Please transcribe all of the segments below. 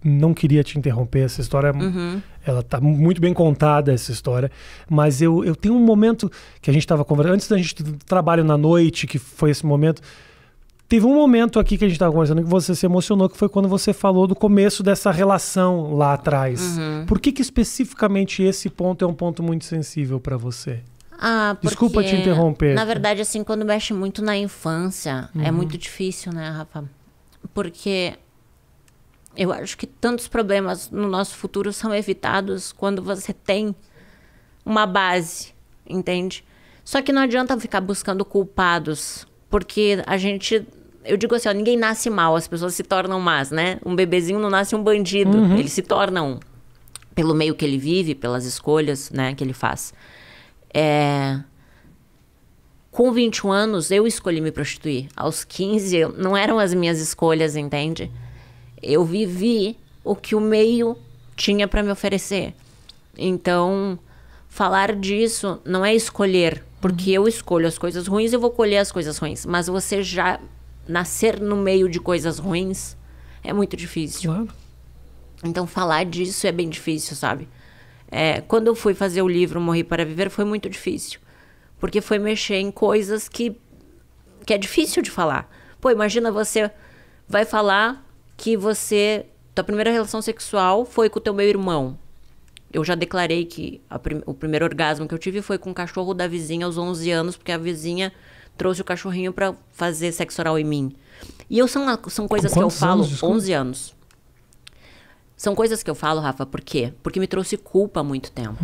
não queria te interromper, essa história, ela tá muito bem contada, essa história, mas eu tenho um momento que a gente estava conversando, antes da gente trabalho na noite, que foi esse momento, teve um momento aqui que a gente estava conversando que você se emocionou, que foi quando você falou do começo dessa relação lá atrás. Por que especificamente esse ponto é um ponto muito sensível para você? Porque, desculpa te interromper. Na verdade, assim, quando mexe muito na infância, é muito difícil, né, Rafa? Porque eu acho que tantos problemas no nosso futuro são evitados quando você tem uma base, entende? Só que não adianta ficar buscando culpados, porque eu digo assim, ó, ninguém nasce mal, as pessoas se tornam más, né? Um bebezinho não nasce um bandido, ele se torna um. Pelo meio que ele vive, pelas escolhas, né, que ele faz. Com 21 anos, eu escolhi me prostituir. Aos 15, não eram as minhas escolhas, entende? Eu vivi o que o meio tinha para me oferecer. Então, falar disso não é escolher, porque eu escolho as coisas ruins e eu vou colher as coisas ruins. Mas você já nascer no meio de coisas ruins é muito difícil. Claro. Então, falar disso é bem difícil, sabe? Quando eu fui fazer o livro Morri para Viver, foi muito difícil. Porque foi mexer em coisas que é difícil de falar. Pô, imagina você vai falar que tua primeira relação sexual foi com o teu meu irmão. Eu já declarei que o primeiro orgasmo que eu tive foi com o cachorro da vizinha aos 11 anos, porque a vizinha trouxe o cachorrinho para fazer sexo oral em mim. E são coisas que eu falo, 11 anos. São coisas que eu falo, Rafa, por quê? Porque me trouxe culpa há muito tempo.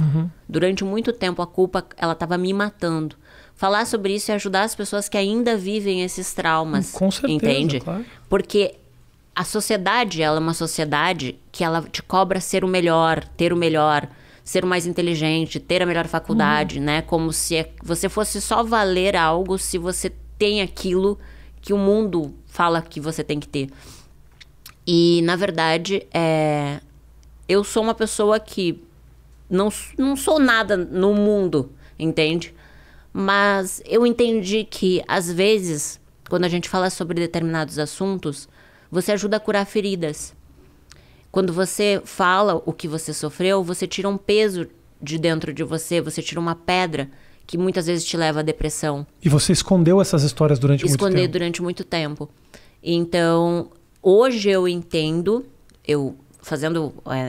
Durante muito tempo, a culpa, ela estava me matando. Falar sobre isso e ajudar as pessoas que ainda vivem esses traumas. Com certeza, entende? Claro. Porque a sociedade, ela é uma sociedade que ela te cobra ser o melhor, ter o melhor, ser o mais inteligente, ter a melhor faculdade, né? Como se você fosse só valer algo se você tem aquilo que o mundo fala que você tem que ter. E, na verdade, eu sou uma pessoa que não sou nada no mundo, entende? Mas eu entendi que, às vezes, quando a gente fala sobre determinados assuntos, você ajuda a curar feridas. Quando você fala o que você sofreu, você tira um peso de dentro de você, você tira uma pedra que muitas vezes te leva à depressão. E você escondeu essas histórias durante muito tempo? Esconder durante muito tempo. Então, hoje eu entendo,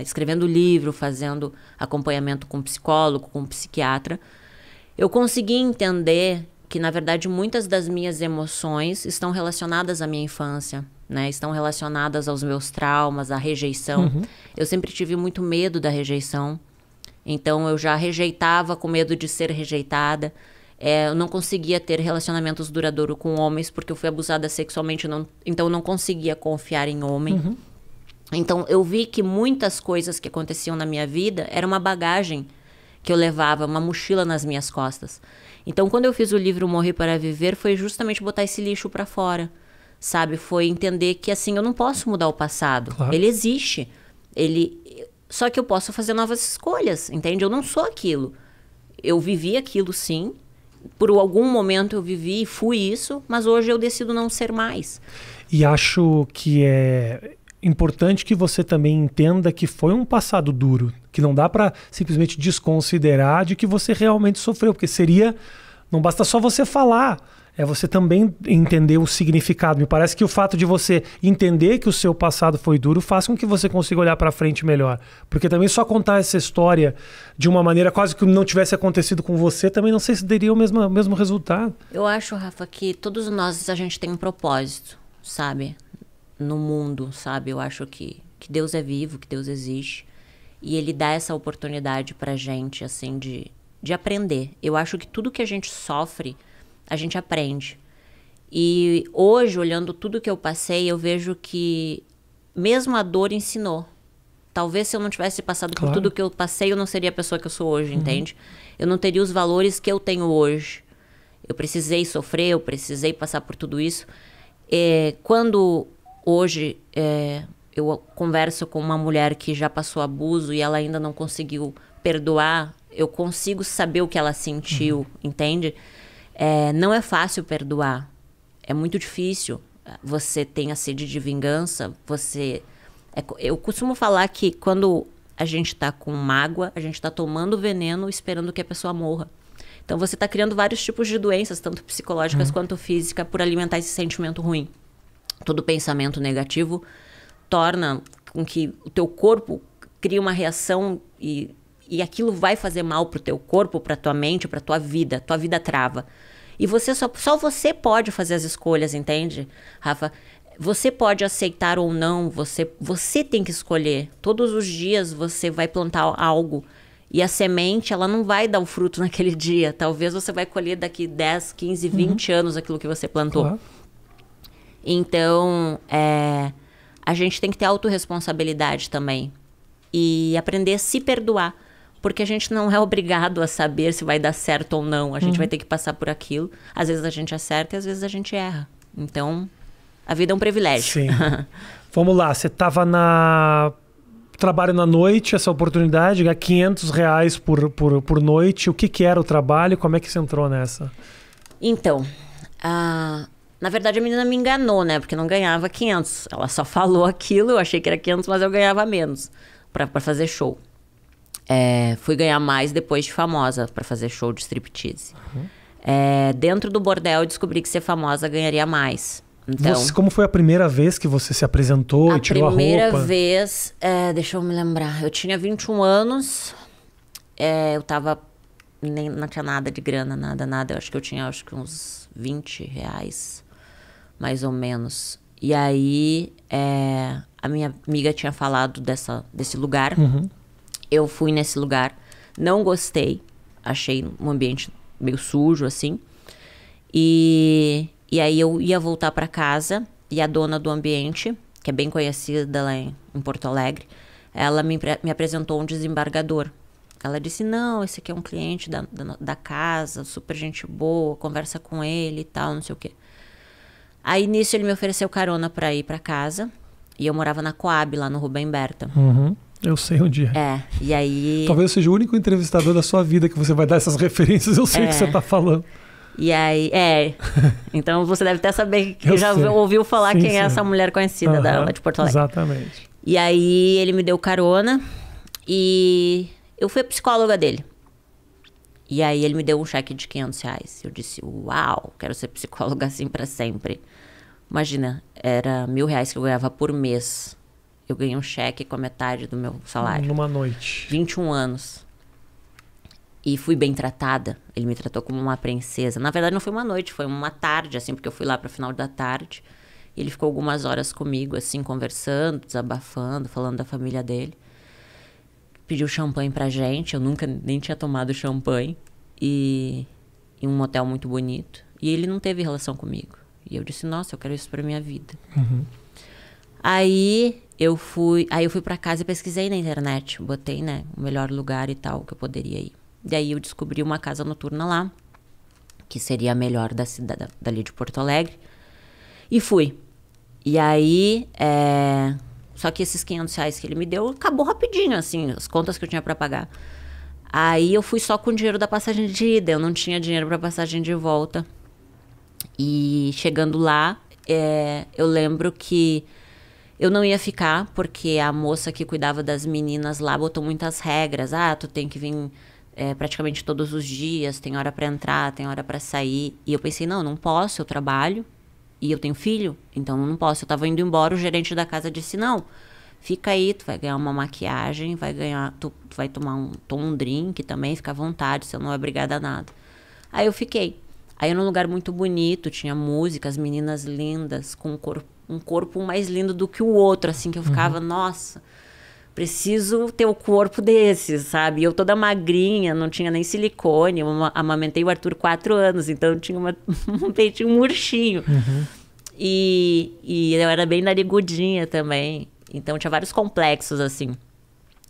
escrevendo livro, fazendo acompanhamento com psicólogo, com psiquiatra, eu consegui entender que, na verdade, muitas das minhas emoções estão relacionadas à minha infância, né? Estão relacionadas aos meus traumas, à rejeição. Eu sempre tive muito medo da rejeição. Então, eu já rejeitava com medo de ser rejeitada. Eu não conseguia ter relacionamentos duradouros com homens porque eu fui abusada sexualmente, então eu não conseguia confiar em homem. Então, eu vi que muitas coisas que aconteciam na minha vida era uma bagagem que eu levava, uma mochila nas minhas costas. Então, quando eu fiz o livro Morri para Viver, foi justamente botar esse lixo para fora, sabe? Foi entender que, assim, eu não posso mudar o passado. Claro. Ele existe. Só que eu posso fazer novas escolhas, entende? Eu não sou aquilo. Eu vivi aquilo, sim. Por algum momento eu vivi e fui isso, mas hoje eu decido não ser mais. E acho que é importante que você também entenda que foi um passado duro, que não dá para simplesmente desconsiderar de que você realmente sofreu, porque não basta só você falar, é você também entender o significado. Me parece que o fato de você entender que o seu passado foi duro faz com que você consiga olhar para frente melhor. Porque também só contar essa história de uma maneira quase que não tivesse acontecido com você, também não sei se daria o mesmo resultado. Eu acho, Rafa, que todos nós, a gente tem um propósito, sabe? No mundo, sabe? Eu acho que Deus é vivo, que Deus existe. E Ele dá essa oportunidade pra gente, assim, de aprender. Eu acho que tudo que a gente sofre, a gente aprende. E hoje, olhando tudo que eu passei, eu vejo que mesmo a dor ensinou. Talvez se eu não tivesse passado por tudo que eu passei, eu não seria a pessoa que eu sou hoje, entende? Eu não teria os valores que eu tenho hoje. Eu precisei sofrer, eu precisei passar por tudo isso. Quando hoje eu converso com uma mulher que já passou abuso e ela ainda não conseguiu perdoar, eu consigo saber o que ela sentiu, entende? Não é fácil perdoar. É muito difícil. Você tem a sede de vingança, você Eu costumo falar que quando a gente tá com mágoa, a gente tá tomando veneno esperando que a pessoa morra. Então você tá criando vários tipos de doenças, tanto psicológicas quanto físicas, por alimentar esse sentimento ruim. Todo pensamento negativo torna com que o teu corpo crie uma reação e aquilo vai fazer mal pro teu corpo, pra tua mente, pra tua vida. Tua vida trava. E você só você pode fazer as escolhas, entende, Rafa? Você pode aceitar ou não, você tem que escolher. Todos os dias você vai plantar algo. E a semente, ela não vai dar o fruto naquele dia. Talvez você vai colher daqui 10, 15, 20 anos aquilo que você plantou. Claro. Então, a gente tem que ter autorresponsabilidade também. E aprender a se perdoar. Porque a gente não é obrigado a saber se vai dar certo ou não. A gente vai ter que passar por aquilo. Às vezes a gente acerta e às vezes a gente erra. Então, a vida é um privilégio. Sim. Vamos lá, você estava trabalho na noite, essa oportunidade, ganhar R$500 por noite. O que era o trabalho? Como é que você entrou nessa? Então, na verdade a menina me enganou, né? Porque não ganhava 500. Ela só falou aquilo, eu achei que era 500, mas eu ganhava menos pra fazer show. Fui ganhar mais depois de famosa pra fazer show de striptease. Dentro do bordel eu descobri que ser famosa ganharia mais. Então, como foi a primeira vez que você se apresentou e tirou a roupa? A primeira vez, deixa eu me lembrar, eu tinha 21 anos, eu tava, não tinha nada de grana, nada. Eu acho que eu tinha uns R$20, mais ou menos. E aí, a minha amiga tinha falado desse lugar. Eu fui nesse lugar, não gostei, achei um ambiente meio sujo, assim. E aí eu ia voltar para casa e a dona do ambiente, que é bem conhecida lá em Porto Alegre, ela me apresentou um desembargador. Ela disse, não, esse aqui é um cliente da casa, super gente boa, conversa com ele e tal, não sei o quê. Aí nisso ele me ofereceu carona para ir para casa e eu morava na Coab, lá no Rubem Berta. Eu sei onde é. E aí... Talvez eu seja o único entrevistador da sua vida que você vai dar essas referências, eu sei o que você tá falando. E aí, então você deve até saber que já ouviu falar quem é essa mulher conhecida lá de Porto Alegre. Exatamente. E aí ele me deu carona e eu fui a psicóloga dele. E aí ele me deu um cheque de R$500. Eu disse, uau, quero ser psicóloga assim pra sempre. Imagina, era R$1.000 que eu ganhava por mês. Eu ganhei um cheque com a metade do meu salário. Numa noite. 21 anos. E fui bem tratada. Ele me tratou como uma princesa. Na verdade, não foi uma noite, foi uma tarde, assim, porque eu fui lá pro final da tarde. E ele ficou algumas horas comigo, assim, conversando, desabafando, falando da família dele. Pediu champanhe pra gente. Eu nunca nem tinha tomado champanhe. E em um motel muito bonito. E ele não teve relação comigo. E eu disse, nossa, eu quero isso pra minha vida. Aí eu fui pra casa e pesquisei na internet. Botei, né, o melhor lugar e tal que eu poderia ir. Daí eu descobri uma casa noturna lá, que seria a melhor da cidade, dali de Porto Alegre. E fui. E aí, só que esses R$500 que ele me deu, acabou rapidinho, assim, as contas que eu tinha pra pagar. Aí eu fui só com o dinheiro da passagem de ida, eu não tinha dinheiro pra passagem de volta. E chegando lá, eu lembro que eu não ia ficar, porque a moça que cuidava das meninas lá botou muitas regras. Tu tem que vir praticamente todos os dias, tem hora pra entrar, tem hora pra sair. E eu pensei, não posso, eu trabalho e eu tenho filho, então não posso. Eu tava indo embora, o gerente da casa disse, não, fica aí, tu vai ganhar uma maquiagem, tu vai tomar um drink também, fica à vontade, você não é obrigada a nada. Aí eu fiquei. Aí era um lugar muito bonito, tinha músicas, meninas lindas, com um corpo mais lindo do que o outro, assim, que eu ficava, nossa, preciso ter o corpo desses, sabe? Eu toda magrinha, não tinha nem silicone, eu amamentei o Arthur 4 anos, então eu tinha um peitinho murchinho. E eu era bem narigudinha também, então tinha vários complexos, assim.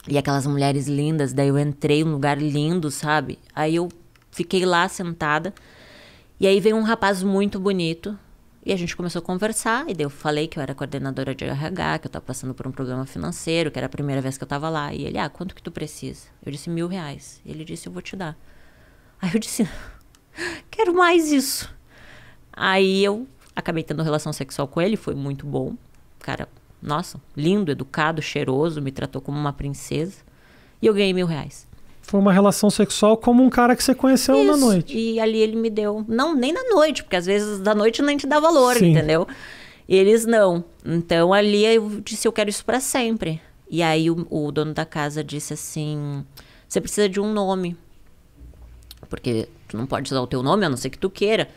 E aquelas mulheres lindas, daí eu entrei num lugar lindo, sabe? Aí eu fiquei lá sentada, e aí veio um rapaz muito bonito, e a gente começou a conversar, e daí eu falei que eu era coordenadora de RH, que eu tava passando por um problema financeiro, que era a primeira vez que eu tava lá. E ele, quanto que tu precisa? Eu disse, R$1.000. Ele disse, eu vou te dar. Aí eu disse, quero mais isso. Aí eu acabei tendo relação sexual com ele, foi muito bom. Cara, nossa, lindo, educado, cheiroso, me tratou como uma princesa. E eu ganhei R$1.000. Foi uma relação sexual como um cara que você conheceu na noite. E ali ele me deu... Não, nem na noite, porque às vezes da noite nem te dá valor, Sim. entendeu? Eles não. Então ali eu disse, eu quero isso pra sempre. E aí o dono da casa disse assim, você precisa de um nome. Porque tu não pode usar o teu nome, a não ser que tu queira.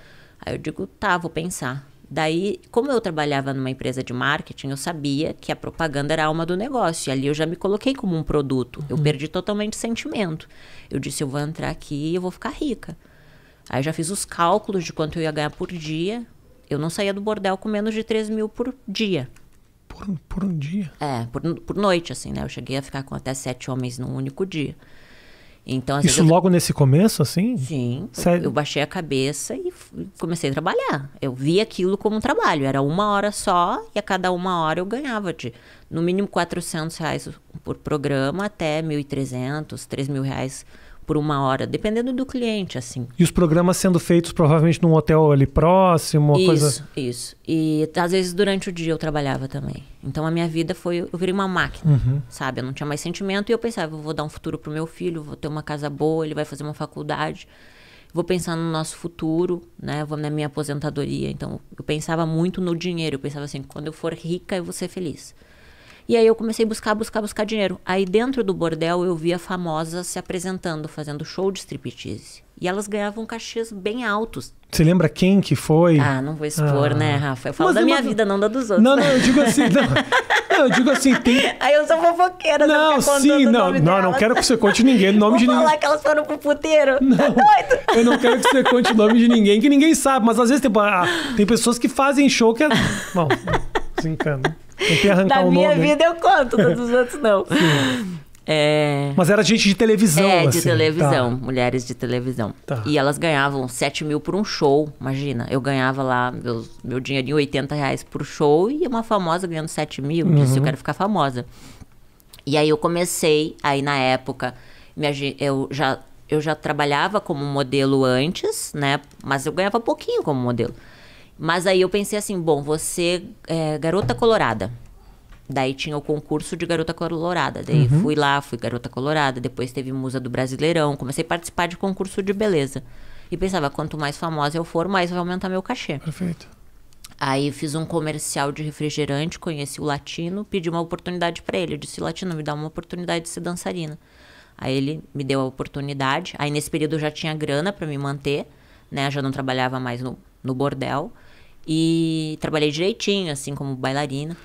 Aí eu digo, tá, vou pensar. Daí, como eu trabalhava numa empresa de marketing, eu sabia que a propaganda era a alma do negócio. E ali eu já me coloquei como um produto. Eu perdi totalmente o sentimento. Eu disse, eu vou entrar aqui e eu vou ficar rica. Aí eu já fiz os cálculos de quanto eu ia ganhar por dia. Eu não saía do bordel com menos de 3 mil por dia. Por um dia? É, por noite, assim, né? Eu cheguei a ficar com até 7 homens num único dia. Então, isso logo nesse começo, assim? Sim. Eu baixei a cabeça e comecei a trabalhar. Eu vi aquilo como um trabalho. Era 1 hora só e a cada 1 hora eu ganhava no mínimo R$400 por programa até 1.300, 3.000 reais por 1 hora, dependendo do cliente, assim. E os programas sendo feitos provavelmente num hotel ali próximo? Isso. E às vezes durante o dia eu trabalhava também. Então a minha vida eu virei uma máquina, sabe? Eu não tinha mais sentimento e eu pensava, eu vou dar um futuro pro meu filho, vou ter uma casa boa, ele vai fazer uma faculdade, vou pensar no nosso futuro, né? Vou na minha aposentadoria. Então eu pensava muito no dinheiro, eu pensava assim, quando eu for rica eu vou ser feliz. E aí eu comecei a buscar dinheiro. Aí dentro do bordel eu via famosas se apresentando, fazendo show de striptease. E elas ganhavam cachês bem altos. Você lembra quem que foi? Ah, não vou expor, né, Rafa? Eu falo da minha vida, não da dos outros. Não, eu digo assim, eu digo assim, tem... Aí eu sou fofoqueira, não, sim, não quero que você conte ninguém, nome de ninguém. Vou falar que elas foram pro puteiro, não, tá doido? Eu não quero que você conte o nome de ninguém, que ninguém sabe, mas às vezes tem pessoas que fazem show que é... Bom, desencana. Tentei arrancar o nome. Da minha vida eu conto, dos outros não. Mas era gente de televisão, de televisão, tá. Mulheres de televisão. Tá. E elas ganhavam 7 mil por um show, imagina. Eu ganhava lá meu dinheirinho, R$80 por show, e uma famosa ganhando 7 mil, disse, eu quero ficar famosa. E aí eu comecei, aí na época, eu já trabalhava como modelo antes, né? Mas eu ganhava pouquinho como modelo. Mas aí eu pensei assim, bom, você é garota colorada. Daí tinha o concurso de garota colorada. Daí fui garota colorada. Depois teve musa do Brasileirão. Comecei a participar de concurso de beleza. E pensava, quanto mais famosa eu for, mais vai aumentar meu cachê. Perfeito. Aí fiz um comercial de refrigerante, conheci o Latino, pedi uma oportunidade pra ele. Eu disse, Latino, me dá uma oportunidade de ser dançarina. Aí ele me deu a oportunidade. Aí nesse período eu já tinha grana pra me manter, né? Já não trabalhava mais no bordel. E trabalhei direitinho, assim, como bailarina.